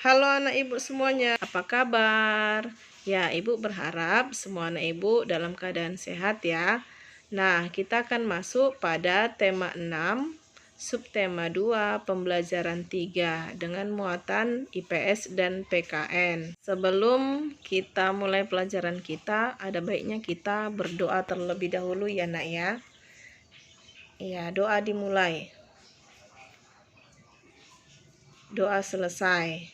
Halo anak ibu semuanya, apa kabar? Ya, ibu berharap semua anak ibu dalam keadaan sehat ya. Nah, kita akan masuk pada tema 6, subtema 2, pembelajaran 3 dengan muatan IPS dan PKN. Sebelum kita mulai pelajaran kita, ada baiknya kita berdoa terlebih dahulu ya nak ya. Ya, doa dimulai. Doa selesai.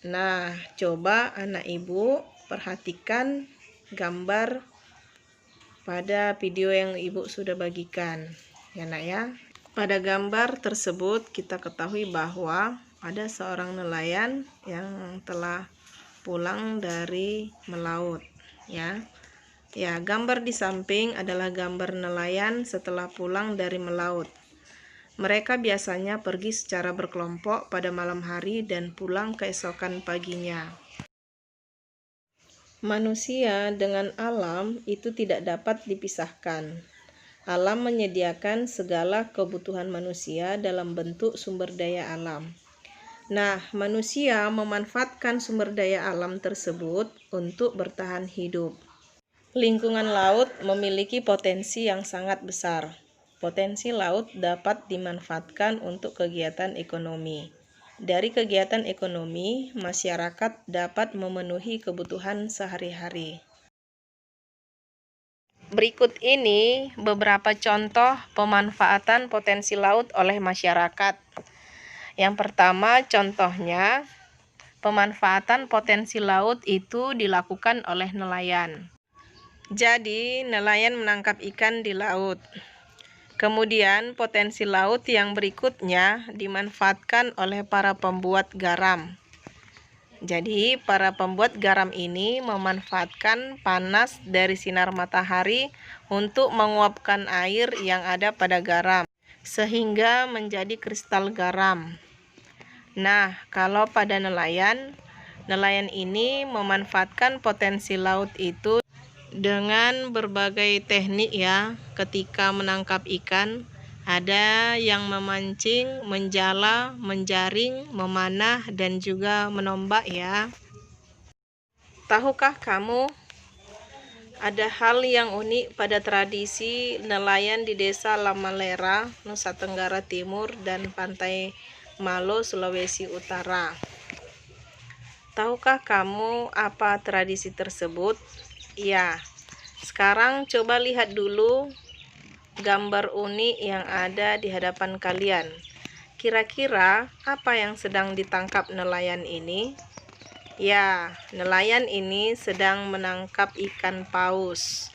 Nah, coba anak ibu perhatikan gambar pada video yang ibu sudah bagikan ya nak ya. Pada gambar tersebut kita ketahui bahwa ada seorang nelayan yang telah pulang dari melaut ya. Ya, gambar di samping adalah gambar nelayan setelah pulang dari melaut. Mereka biasanya pergi secara berkelompok pada malam hari dan pulang keesokan paginya. Manusia dengan alam itu tidak dapat dipisahkan. Alam menyediakan segala kebutuhan manusia dalam bentuk sumber daya alam. Nah, manusia memanfaatkan sumber daya alam tersebut untuk bertahan hidup. Lingkungan laut memiliki potensi yang sangat besar. Potensi laut dapat dimanfaatkan untuk kegiatan ekonomi. Dari kegiatan ekonomi, masyarakat dapat memenuhi kebutuhan sehari-hari. Berikut ini beberapa contoh pemanfaatan potensi laut oleh masyarakat. Yang pertama, contohnya, pemanfaatan potensi laut itu dilakukan oleh nelayan. Jadi, nelayan menangkap ikan di laut. Kemudian, potensi laut yang berikutnya dimanfaatkan oleh para pembuat garam. Jadi, para pembuat garam ini memanfaatkan panas dari sinar matahari untuk menguapkan air yang ada pada garam, sehingga menjadi kristal garam. Nah, kalau pada nelayan ini memanfaatkan potensi laut itu dengan berbagai teknik ya. Ketika menangkap ikan, ada yang memancing, menjala, menjaring, memanah, dan juga menombak ya. Tahukah kamu ada hal yang unik pada tradisi nelayan di desa Lamalera, Nusa Tenggara Timur, dan Pantai Malo, Sulawesi Utara? Tahukah kamu apa tradisi tersebut? Ya, sekarang coba lihat dulu gambar unik yang ada di hadapan kalian. Kira-kira apa yang sedang ditangkap nelayan ini? Ya, nelayan ini sedang menangkap ikan paus.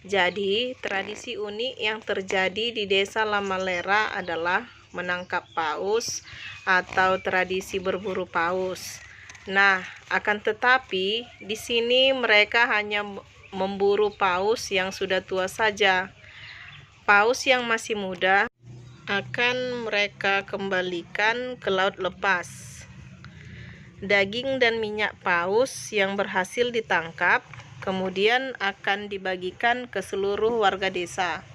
Jadi, tradisi unik yang terjadi di desa Lamalera adalah menangkap paus atau tradisi berburu paus. Nah, akan tetapi di sini mereka hanya memburu paus yang sudah tua saja. Paus yang masih muda akan mereka kembalikan ke laut lepas. Daging dan minyak paus yang berhasil ditangkap kemudian akan dibagikan ke seluruh warga desa.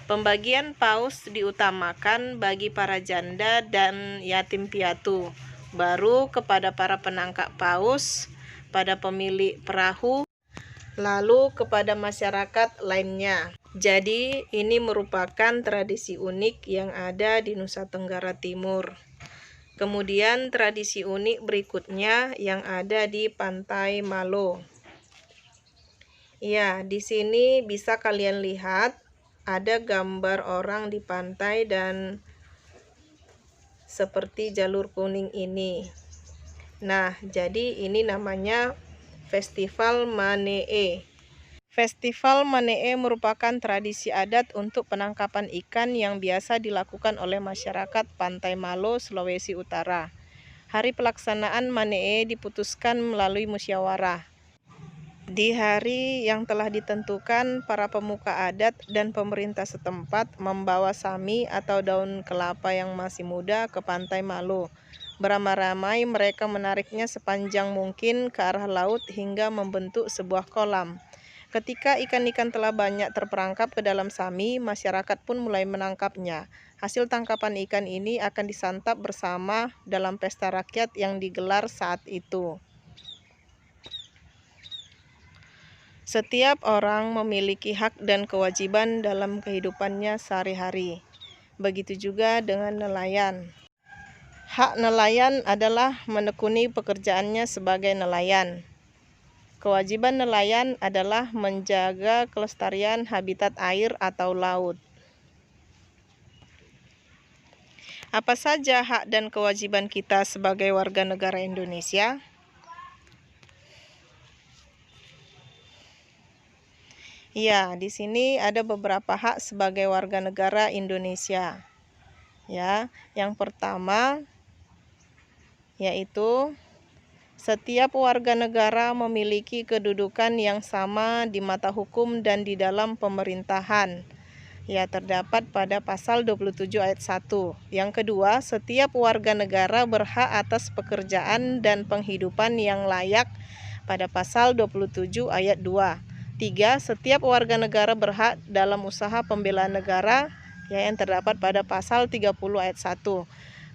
Pembagian paus diutamakan bagi para janda dan yatim piatu, baru kepada para penangkap paus, pada pemilik perahu, lalu kepada masyarakat lainnya. Jadi, ini merupakan tradisi unik yang ada di Nusa Tenggara Timur. Kemudian tradisi unik berikutnya yang ada di Pantai Malo. Ya, di sini bisa kalian lihat ada gambar orang di pantai dan seperti jalur kuning ini. Nah, jadi ini namanya Festival Manee. Festival Manee merupakan tradisi adat untuk penangkapan ikan yang biasa dilakukan oleh masyarakat Pantai Malo, Sulawesi Utara. Hari pelaksanaan Manee diputuskan melalui musyawarah. Di hari yang telah ditentukan, para pemuka adat dan pemerintah setempat membawa sami atau daun kelapa yang masih muda ke Pantai Malo. Beramai-ramai mereka menariknya sepanjang mungkin ke arah laut hingga membentuk sebuah kolam. Ketika ikan-ikan telah banyak terperangkap ke dalam sami, masyarakat pun mulai menangkapnya. Hasil tangkapan ikan ini akan disantap bersama dalam pesta rakyat yang digelar saat itu. Setiap orang memiliki hak dan kewajiban dalam kehidupannya sehari-hari. Begitu juga dengan nelayan. Hak nelayan adalah menekuni pekerjaannya sebagai nelayan. Kewajiban nelayan adalah menjaga kelestarian habitat air atau laut. Apa saja hak dan kewajiban kita sebagai warga negara Indonesia? Ya, di sini ada beberapa hak sebagai warga negara Indonesia. Ya, yang pertama yaitu setiap warga negara memiliki kedudukan yang sama di mata hukum dan di dalam pemerintahan. Ya, terdapat pada pasal 27 ayat 1. Yang kedua, setiap warga negara berhak atas pekerjaan dan penghidupan yang layak pada pasal 27 ayat 2. 3. Setiap warga negara berhak dalam usaha pembelaan negara yang terdapat pada pasal 30 ayat 1.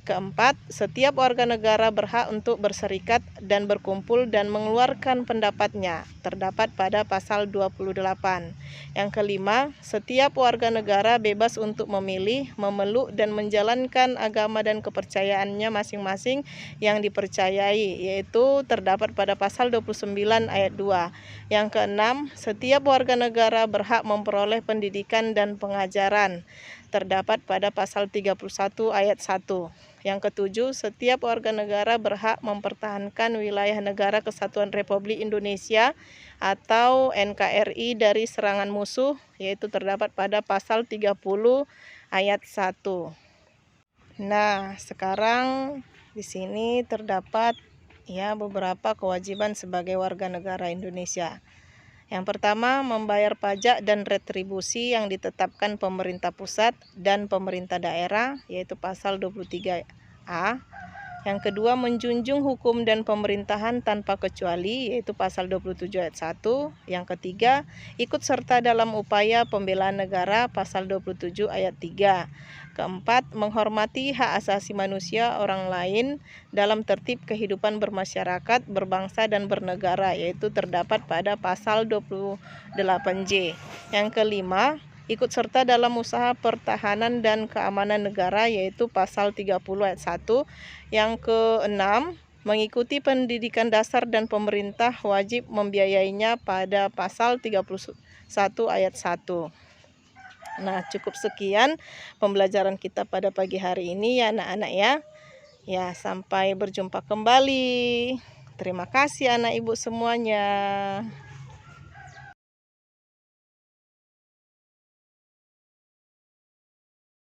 Keempat, setiap warga negara berhak untuk berserikat dan berkumpul dan mengeluarkan pendapatnya, terdapat pada pasal 28. Yang kelima, setiap warga negara bebas untuk memilih, memeluk, dan menjalankan agama dan kepercayaannya masing-masing yang dipercayai, yaitu terdapat pada pasal 29 ayat 2. Yang keenam, setiap warga negara berhak memperoleh pendidikan dan pengajaran, terdapat pada pasal 31 ayat 1. Yang ketujuh, setiap warga negara berhak mempertahankan wilayah negara Kesatuan Republik Indonesia atau NKRI dari serangan musuh, yaitu terdapat pada pasal 30 ayat 1. Nah, sekarang di sini terdapat ya beberapa kewajiban sebagai warga negara Indonesia. Yang pertama, membayar pajak dan retribusi yang ditetapkan pemerintah pusat dan pemerintah daerah, yaitu pasal 23A. Yang kedua, menjunjung hukum dan pemerintahan tanpa kecuali, yaitu pasal 27 ayat 1. Yang ketiga, ikut serta dalam upaya pembelaan negara, pasal 27 ayat 3. Keempat, menghormati hak asasi manusia orang lain dalam tertib kehidupan bermasyarakat, berbangsa, dan bernegara, yaitu terdapat pada pasal 28J. Yang kelima, ikut serta dalam usaha pertahanan dan keamanan negara, yaitu pasal 30 ayat 1. Yang keenam, mengikuti pendidikan dasar dan pemerintah wajib membiayainya pada pasal 31 ayat 1. Nah, cukup sekian pembelajaran kita pada pagi hari ini ya anak-anak ya. Ya, sampai berjumpa kembali. Terima kasih anak ibu semuanya.